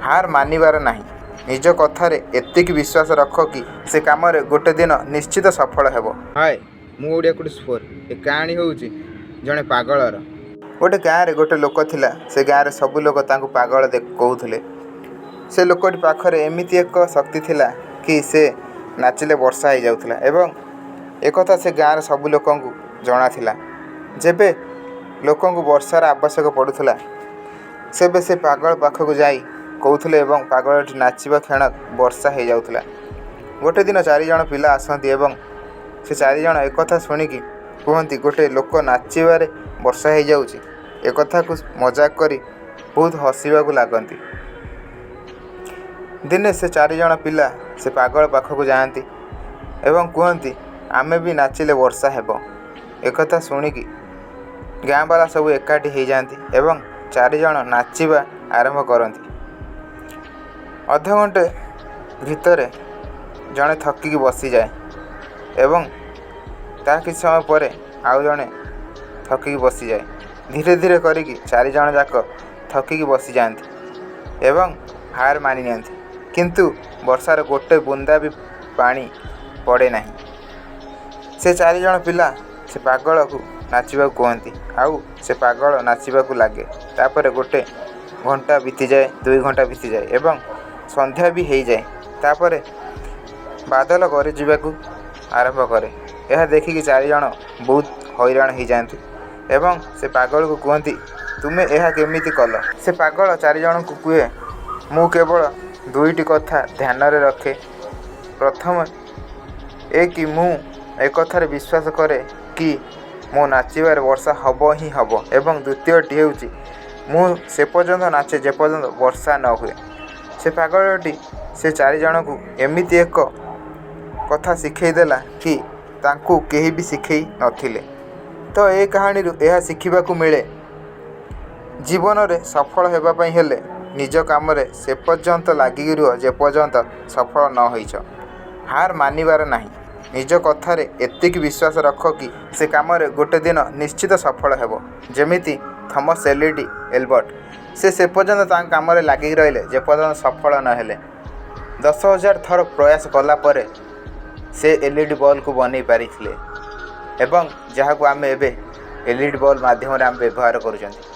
हार मानिबार नाही। निज कथारे एतिक विश्वास रख कि से काम गोटे दिन निश्चित सफल हेब। हाय मु ओडिया कुड ए कहानी होउची जणे पागलर। गोटे गाँव गोटे लोक थिला। से गाँव सबु लोक तांको पागल कहूथिले। से लोकटी पाखरे एमिति एक शक्ति थिला कि से नाचिले वर्षा हो जाउथिला एवं एकथा से गाँव सबु लोकंकु जणा थिला। जेबे लोकंकु वर्षार आवश्यक पड़ुथिला सेबे से पागल पाखक जाई कहूथिले एवं पागलटी नाचिबा क्षण वर्षा हो जाउथिला। गोटे दिन 4 जण पिला आसंती एवं से 4 जण एकथा शुणिकी कहती गोटे लोक नाचिबारे वर्षा हो जाउची। एकथा को मजाक करी बहुत हसीबाकू लागंती। दिने से 4 जण पिला से पागल पाखक जाती एवं कहती आमे भी नाचिले वर्षा हेब। एकथा शुणिकी गाँ वाला सब एकाठी हो जाती एवं 4 जण नाचिबा आरंभ करती। अध घंटे भितर जड़े थकिकी बसी जाए एवं ता किछ समय पर आउ जड़े थकिकी बसी जाए। धीरे धीरे करिकी 4 जण जाक थकिकी बसी जाती एवं हार मानि नियंती। किंतु वर्षार गोटे बुंदा भी पानी पड़े नहीं। से 4 जण पिला से पागल को नाचिबा कहती आउ से पागल नाचिबा लगे। तापर गोटे घंटा बीती जाए 2 घंटा बीती जाए एवं संध्या भी हो जाए। तापर बादल गरी जावाकू आरंभ करे। यह देखिकी 4 जण बहुत हैरान हो जाती एवं से पागल को कहती तुमे यह केमिति कल। से पागल 4 जण को कहे मु केवल 2टी कथा ध्यान रे रखे। प्रथम ए कि मु एक कथार विश्वास करे कि मो नाचिबार वर्षा हब ही हब एवं द्वितीयटी होउची मु से पर्यंत नाचे जे पर्यंत वर्षा न हुए। से पागलटी से 4 जण को एमिति एक कथा शिखईदेला कि तांकु केही भी शिखई नथिले। तो ए कहानी यह शिखिबाकू मिले जीवन रे सफल हेबा पई हेले निज काम रे से पर्यंत लागिक रुह जे पर्यंत सफल न होइछ। हार मानिबार नाही। निज कथारे एतिक विश्वास रख कि से काम गोटे दिन निश्चित सफल हेब। जेमिति थॉमस एल्बर्ट से पर्यंत काम लागिक रहिले जे पर्यंत सफल न हेले। 10,000 थर प्रयास कला परे से एलईडी बल्ब को बनै पारिथिले एवं जहाँ को आम एबे एलईडी बल्ब माध्यम आम व्यवहार करुछंती।